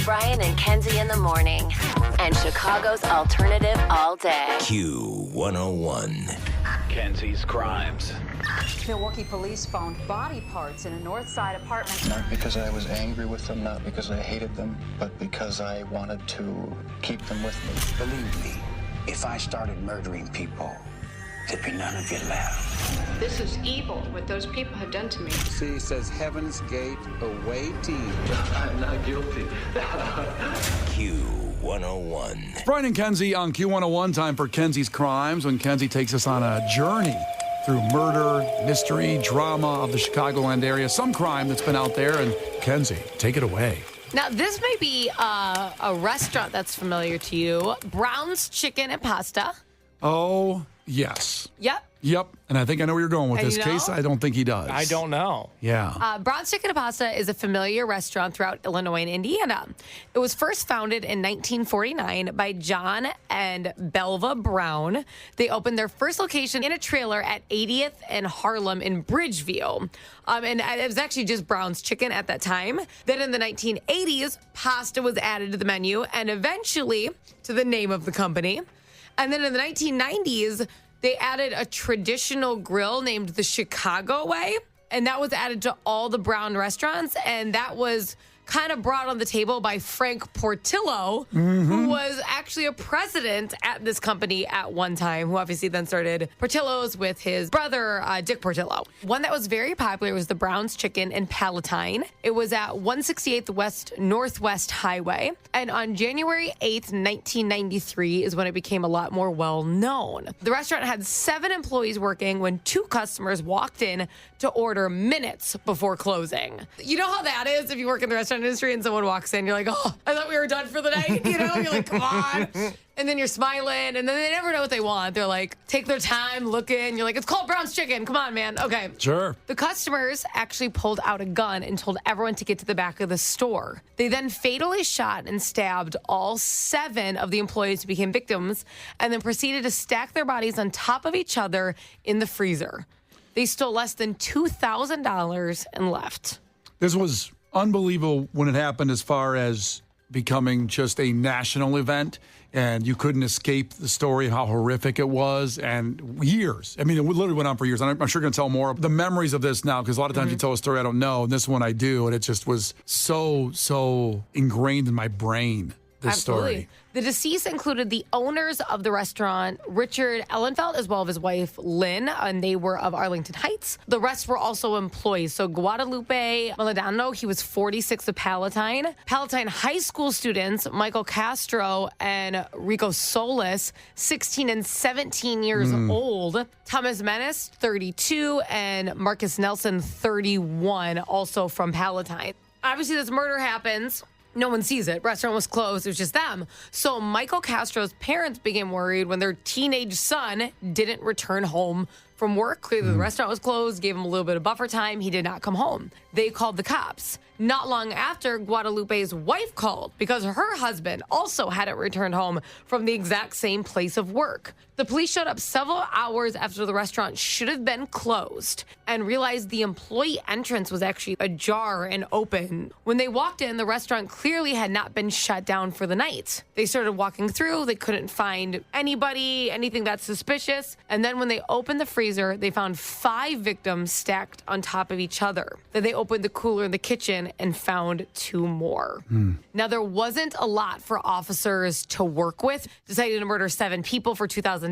Brian and Kenzie in the morning. And Chicago's alternative all day. Q101. Kenzie's Krimes. Milwaukee police found body parts in a North Side apartment. Not because I was angry with them, not because I hated them, but because I wanted to keep them with me. Believe me, if I started murdering people, there'd be none of you left. This is evil, what those people have done to me. She says Heaven's Gate awaiting. I'm not guilty. Q101. Brian and Kenzie on Q101. Time for Kenzie's Krimes, when Kenzie takes us on a journey through murder, mystery, drama of the Chicagoland area. Some crime that's been out there. And Kenzie, take it away. Now, this may be a restaurant that's familiar to you. Brown's Chicken and Pasta. Oh, yes. Yep. And I think I know where you're going with And this you know? case. I don't think he does. I don't know. Yeah. Brown's Chicken and Pasta is a familiar restaurant throughout Illinois and Indiana. It was first founded in 1949 by John and Belva Brown. They opened their first location in a trailer at 80th and Harlem in Bridgeville. And it was actually just Brown's Chicken at that time. Then in the 1980s, pasta was added to the menu and eventually to the name of the company. And then in the 1990s, they added a traditional grill named the Chicago Way, and that was added to all the Brown restaurants, and that was kind of brought on the table by Frank Portillo, who was actually a president at this company at one time, who obviously then started Portillo's with his brother, Dick Portillo. One that was very popular was the Brown's Chicken in Palatine. It was at 168th West Northwest Highway. And on January 8th, 1993 is when it became a lot more well-known. The restaurant had 7 employees working when 2 customers walked in to order minutes before closing. You know how that is if you work in the restaurant industry and someone walks in, you're like, oh, I thought we were done for the night. You know, you're like, come on. And then you're smiling, and then they never know what they want. They're like, take their time, look in. You're like, it's called Brown's Chicken. Come on, man. Okay. Sure. The customers actually pulled out a gun and told everyone to get to the back of the store. They then fatally shot and stabbed all 7 of the employees who became victims, and then proceeded to stack their bodies on top of each other in the freezer. They stole less than $2,000 and left. This was unbelievable when it happened, as far as becoming just a national event, and you couldn't escape the story, how horrific it was, and years. I mean, it literally went on for years. And I'm sure going to tell more of the memories of this now, because a lot of times you tell a story I don't know, and this one I do, and it just was so ingrained in my brain, this Absolutely. story. The deceased included the owners of the restaurant, Richard Ellenfeld, as well as his wife, Lynn, and they were of Arlington Heights. The rest were also employees. So Guadalupe Maladano, he was 46 of Palatine. Palatine High School students, Michael Castro and Rico Solis, 16 and 17 years old. Thomas Menace, 32, and Marcus Nelson, 31, also from Palatine. Obviously, this murder happens. No one sees it. Restaurant was closed. It was just them. So Michael Castro's parents became worried when their teenage son didn't return home from work. Clearly, the restaurant was closed, gave him a little bit of buffer time. He did not come home. They called the cops. Not long after, Guadalupe's wife called because her husband also hadn't returned home from the exact same place of work. The police showed up several hours after the restaurant should have been closed and realized the employee entrance was actually ajar and open. When they walked in, the restaurant clearly had not been shut down for the night. They started walking through. They couldn't find anybody, anything that's suspicious. And then when they opened the freezer, they found 5 victims stacked on top of each other. Then they opened the cooler in the kitchen and found 2 more. Now, there wasn't a lot for officers to work with. Decided to murder 7 people for $2,000.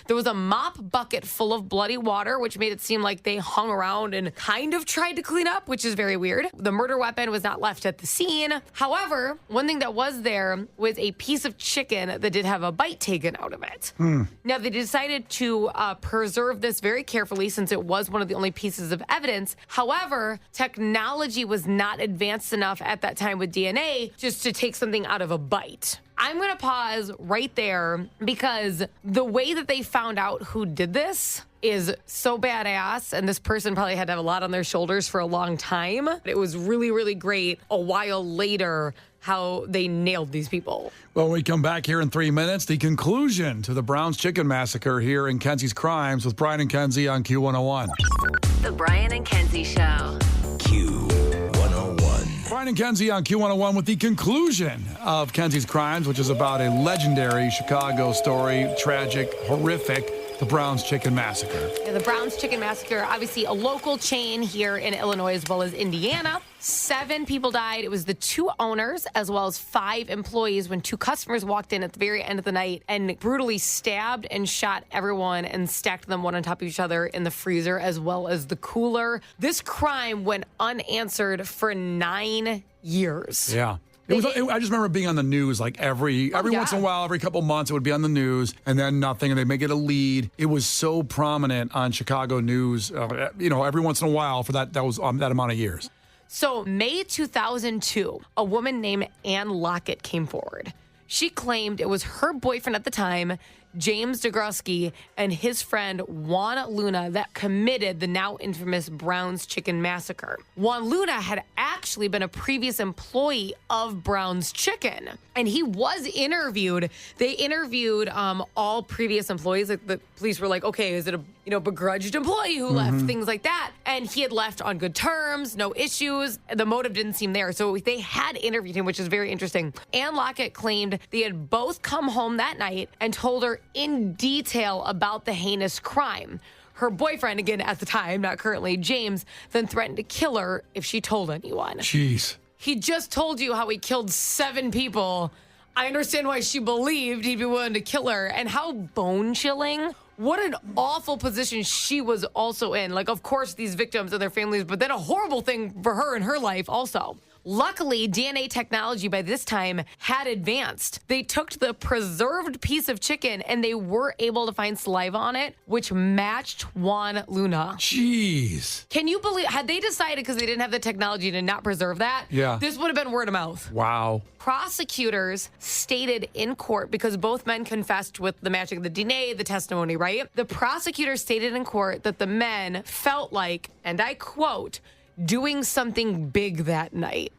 There was a mop bucket full of bloody water, which made it seem like they hung around and kind of tried to clean up, which is very weird. The murder weapon was not left at the scene. However, one thing that was there was a piece of chicken that did have a bite taken out of it. Now, they decided to preserve this very carefully since it was one of the only pieces of evidence. However, technology was not advanced enough at that time with DNA just to take something out of a bite. I'm going to pause right there because the way that they found out who did this is so badass, and this person probably had to have a lot on their shoulders for a long time. It was really, really great a while later how they nailed these people. Well, when we come back here in 3 minutes, the conclusion to the Brown's Chicken Massacre here in Kenzie's Krimes with Brian and Kenzie on Q101. The Brian and Kenzie Show. Q101. Brian and Kenzie on Q101 with the conclusion of Kenzie's Crimes, which is about a legendary Chicago story, tragic, horrific, the Brown's Chicken Massacre. Yeah, the Brown's Chicken Massacre, obviously a local chain here in Illinois as well as Indiana. 7 people died. It was the 2 owners as well as 5 employees when 2 customers walked in at the very end of the night and brutally stabbed and shot everyone and stacked them one on top of each other in the freezer as well as the cooler. This crime went unanswered for 9 years. Yeah. I just remember being on the news like every once in a while, every couple months, it would be on the news and then nothing, and they'd make it a lead. It was so prominent on Chicago news, every once in a while for that was that amount of years. So May 2002, a woman named Ann Lockett came forward. She claimed it was her boyfriend at the time, James Degrosky, and his friend Juan Luna that committed the now infamous Brown's Chicken Massacre. Juan Luna had actually been a previous employee of Brown's Chicken, and he was interviewed. They interviewed all previous employees. Like the police were like, okay, is it a begrudged employee who left, things like that. And he had left on good terms, no issues. The motive didn't seem there. So they had interviewed him, which is very interesting. Ann Lockett claimed they had both come home that night and told her in detail about the heinous crime. Her boyfriend, again at the time, not currently, James, then threatened to kill her if she told anyone. Jeez. He just told you how he killed 7 people. I understand why she believed he'd be willing to kill her. And how bone-chilling. What an awful position she was also in. Like, of course, these victims and their families, but then a horrible thing for her in her life also. Luckily, DNA technology by this time had advanced. They took the preserved piece of chicken and they were able to find saliva on it, which matched Juan Luna. Jeez. Can you believe, had they decided because they didn't have the technology to not preserve that, this would have been word of mouth. Wow. Prosecutors stated in court, because both men confessed with the matching of the DNA, the testimony, right? The prosecutor stated in court that the men felt like, and I quote, doing something big that night.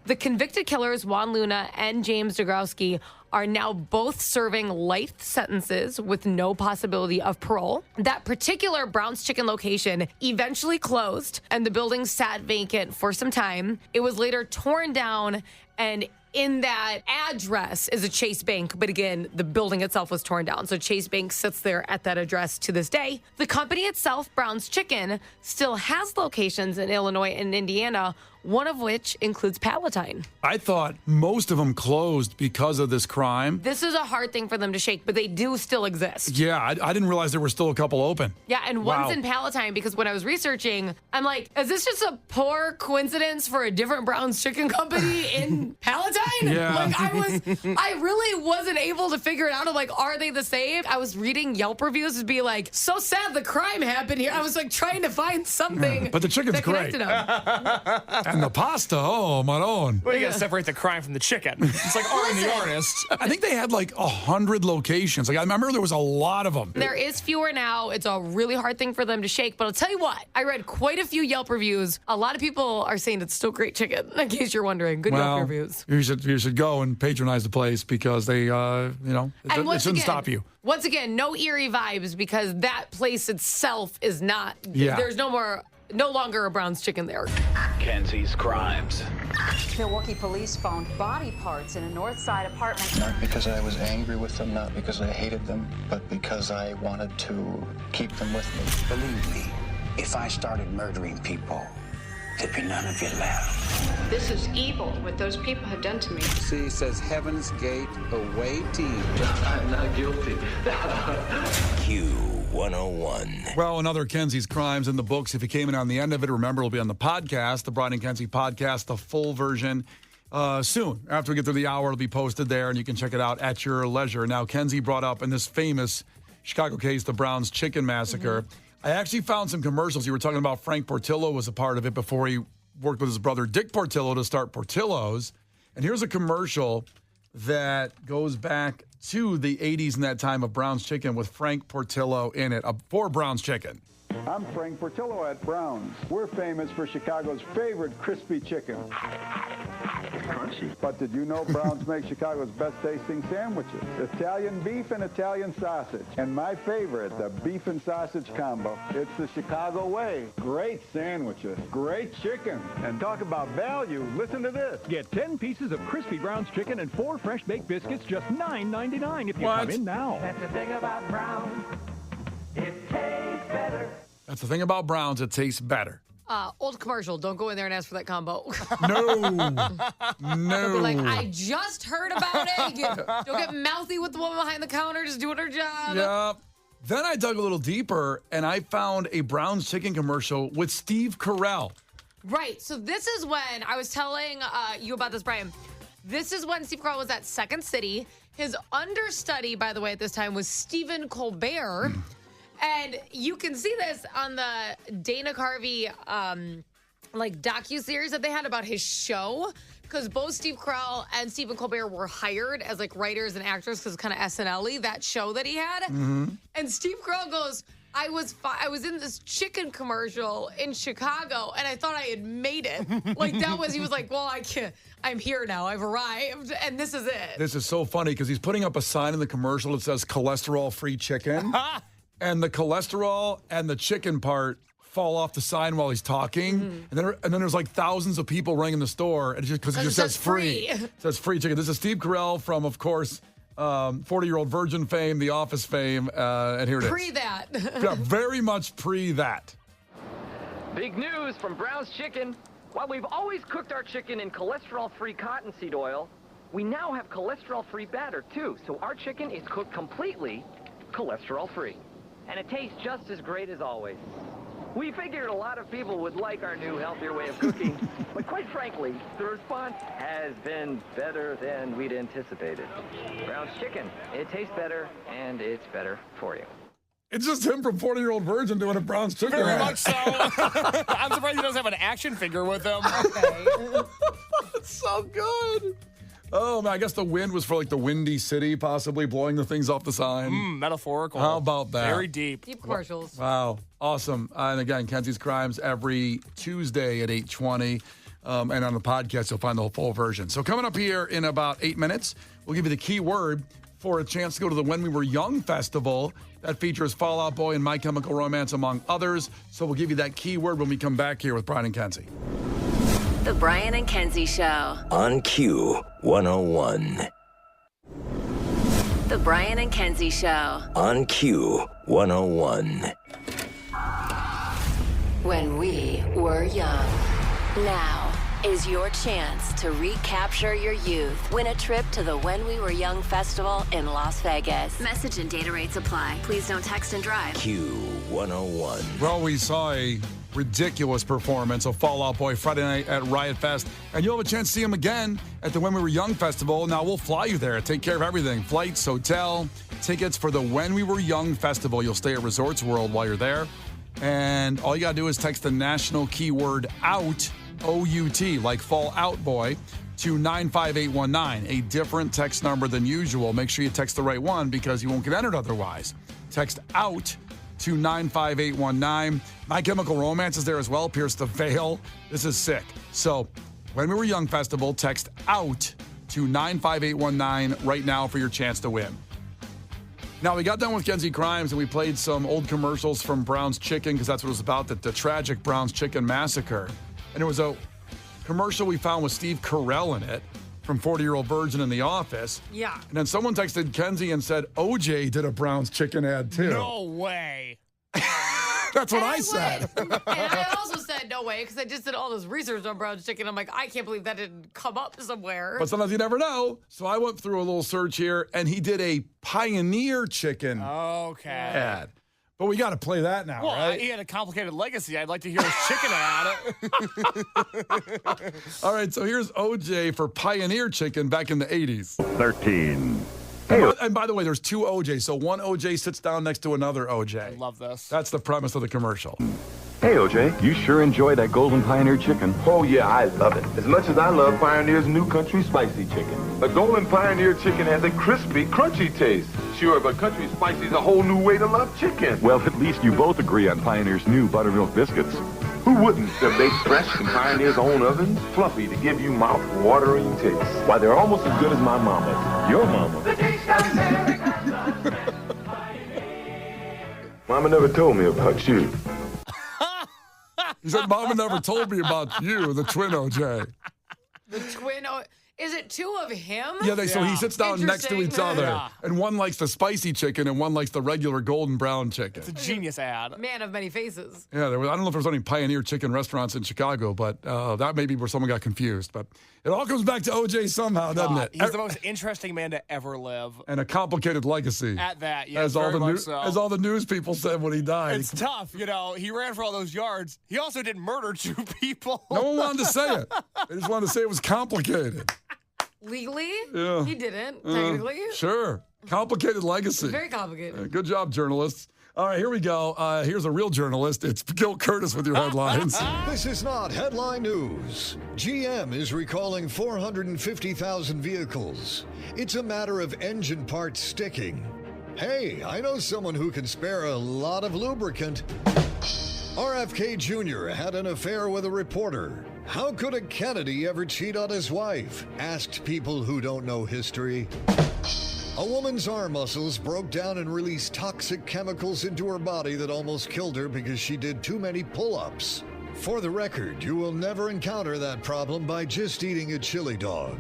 The convicted killers, Juan Luna and James Degrosky, are now both serving life sentences with no possibility of parole. That particular Brown's Chicken location eventually closed, and the building sat vacant for some time. It was later torn down, and in that address is a Chase Bank, but again, the building itself was torn down. So Chase Bank sits there at that address to this day. The company itself, Brown's Chicken, still has locations in Illinois and Indiana, one of which includes Palatine. I thought most of them closed because of this crime. This is a hard thing for them to shake, but they do still exist. Yeah, I didn't realize there were still a couple open. Yeah, and one's in Palatine, because when I was researching, I'm like, is this just a poor coincidence for a different Brown's Chicken company in Palatine? Yeah. Like, I really wasn't able to figure it out. I'm like, are they the same? I was reading Yelp reviews to be like, so sad the crime happened here. I was like trying to find something. But the chicken's that great. connected them. And the pasta, oh, my own. Well, you got to separate the crime from the chicken. It's like Art and the Artist. I think they had like 100 locations. Like, I remember there was a lot of them. There is fewer now. It's a really hard thing for them to shake. But I'll tell you what, I read quite a few Yelp reviews. A lot of people are saying it's still great chicken, in case you're wondering. Good Yelp reviews. You should go and patronize the place because they, it shouldn't stop you. Once again, no eerie vibes, because that place itself is not. Yeah. There's no longer a Brown's Chicken there. Kenzie's Crimes. Milwaukee police found body parts in a North Side apartment. Not because I was angry with them, not because I hated them, but because I wanted to keep them with me. Believe me, if I started murdering people, there'd be none of you left. This is evil, what those people have done to me. C says Heaven's Gate away team. I'm not guilty. Q101. Well, another Kenzie's Crimes in the books. If you came in on the end of it, remember, it'll be on the podcast, the Brian and Kenzie podcast, the full version. Soon. After we get through the hour, it'll be posted there, and you can check it out at your leisure. Now, Kenzie brought up in this famous Chicago case, the Brown's Chicken Massacre. I actually found some commercials. You were talking about Frank Portillo was a part of it before he worked with his brother Dick Portillo to start Portillo's. And here's a commercial that goes back to the 80s and that time of Brown's Chicken with Frank Portillo in it, for Brown's Chicken. I'm Frank Portillo at Brown's. We're famous for Chicago's favorite crispy chicken. Crunch. fishy. But did you know Brown's make Chicago's best tasting sandwiches? Italian beef and Italian sausage. And my favorite, the beef and sausage combo. It's the Chicago way. Great sandwiches, great chicken. And talk about value, listen to this. Get 10 pieces of crispy Brown's chicken and 4 fresh baked biscuits, just $9.99 if you come in now. That's the thing about Brown's. It tastes better. That's the thing about Brown's. It tastes better. Old commercial. Don't go in there and ask for that combo. No. They'll be like, I just heard about it. Don't get mouthy with the woman behind the counter. Just doing her job. Yeah. Then I dug a little deeper, and I found a Brown's chicken commercial with Steve Carell. Right. So this is when I was telling you about this, Brian. This is when Steve Carell was at Second City. His understudy, by the way, at this time was Stephen Colbert. And you can see this on the Dana Carvey docuseries that they had about his show, because both Steve Carell and Stephen Colbert were hired as writers and actors, because kind of SNL-y, that show that he had. Mm-hmm. And Steve Carell goes, I was in this chicken commercial in Chicago, and I thought I had made it. He was like, well, I can't. I'm here now. I've arrived, and this is it. This is so funny because he's putting up a sign in the commercial that says cholesterol-free chicken. And the cholesterol and the chicken part fall off the sign while he's talking. Mm-hmm. And then there's thousands of people running in the store and because it just says free. It says free chicken. This is Steve Carell from, of course, 40-Year-Old Virgin fame, The Office fame, and here it is. Pre that. Yeah, very much pre that. Big news from Brown's Chicken. While we've always cooked our chicken in cholesterol-free cottonseed oil, we now have cholesterol-free batter, too. So our chicken is cooked completely cholesterol-free. And it tastes just as great as always. We figured a lot of people would like our new, healthier way of cooking, but quite frankly, the response has been better than we'd anticipated. Brown's Chicken, it tastes better, and it's better for you. It's just him from 40-Year-Old Virgin doing a Brown's Chicken. Very much so. I'm surprised he doesn't have an action figure with him. Okay. It's so good. Oh, man, I guess the wind was for the windy city, possibly blowing the things off the sign. Metaphorical. How about that? Very deep. Deep commercials. Wow. Awesome. And again, Kenzie's Krimes every Tuesday at 8:20. And on the podcast, you'll find the full version. So coming up here in about 8 minutes, we'll give you the key word for a chance to go to the When We Were Young festival. That features Fall Out Boy and My Chemical Romance, among others. So we'll give you that key word when we come back here with Brian and Kenzie. The Brian and Kenzie Show. On Q 101. The Brian and Kenzie Show. On Q 101. When we were young. Now is your chance to recapture your youth. Win a trip to the When We Were Young festival in Las Vegas. Message and data rates apply. Please don't text and drive. Q 101. Well, we saw a ridiculous performance of Fall Out Boy Friday night at Riot Fest, and you'll have a chance to see him again at the When We Were Young festival. Now we'll fly you there, take care of everything, flights, hotel, tickets for the When We Were Young festival. You'll stay at Resorts World while you're there, and all you gotta do is text the national keyword OUT, O-U-T, like Fall Out Boy, to 95819, a different text number than usual. Make sure you text the right one because you won't get entered otherwise. Text OUT to 95819. My Chemical Romance is there as well. Pierce the Veil. This is sick. So, When We Were Young festival, text OUT to 95819 right now for your chance to win. Now, we got done with Kenzie Krimes and we played some old commercials from Brown's Chicken because that's what it was about, the tragic Brown's Chicken massacre. And it was a commercial we found with Steve Carell in it from 40-Year-Old Virgin in The Office. Yeah. And then someone texted Kenzie and said, OJ did a Brown's Chicken ad too. No way. That's what I said. And I also said no way because I just did all this research on Brown's Chicken. I'm like, I can't believe that didn't come up somewhere. But sometimes you never know. So I went through a little search here, and he did a Pioneer Chicken ad. But we got to play that now, right? He had a complicated legacy. I'd like to hear his chicken ad. All right, so here's OJ for Pioneer Chicken back in the 80s. 13. And by the way, there's two OJ, so one OJ sits down next to another OJ. I love this. That's the premise of the commercial. Hey, OJ, you sure enjoy that Golden Pioneer chicken? Oh, yeah, I love it. As much as I love Pioneer's new country spicy chicken. A Golden Pioneer chicken has a crispy, crunchy taste. Sure, but country spicy is a whole new way to love chicken. Well, at least you both agree on Pioneer's new buttermilk biscuits. Who wouldn't? They're baked fresh in Pioneer's own ovens, fluffy to give you mouth-watering taste. Why, they're almost as good as my mama's. Your mama. Mama never told me about you. He said, Mama never told me about you, the twin OJ. The twin. Is it two of him? Yeah, so he sits down next to each other, and one likes the spicy chicken, and one likes the regular golden brown chicken. It's a genius ad. Man of many faces. Yeah, I don't know if there's any Pioneer chicken restaurants in Chicago, but that may be where someone got confused. But it all comes back to OJ somehow, doesn't it? He's the most interesting man to ever live. And a complicated legacy. At that, yeah, as all the news people said when he died. It's tough, He ran for all those yards. He also didn't murder 2 people. No one wanted to say it. They just wanted to say it was complicated. Legally? Yeah. He didn't, technically. Sure. Complicated legacy. Very complicated. Good job, journalists. All right, here we go. Here's a real journalist. It's Gil Curtis with your headlines. This is not headline news. GM is recalling 450,000 vehicles. It's a matter of engine parts sticking. Hey, I know someone who can spare a lot of lubricant. RFK Jr. had an affair with a reporter. How could a Kennedy ever cheat on his wife? Asked people who don't know history. A woman's arm muscles broke down and released toxic chemicals into her body that almost killed her because she did too many pull-ups. For the record, you will never encounter that problem by just eating a chili dog.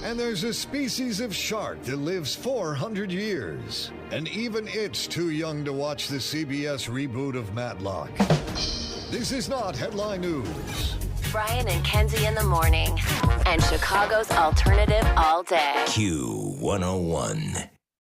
And there's a species of shark that lives 400 years. And even it's too young to watch the CBS reboot of Matlock. This is not headline news. Brian and Kenzie in the morning. And Chicago's alternative all day. Q101.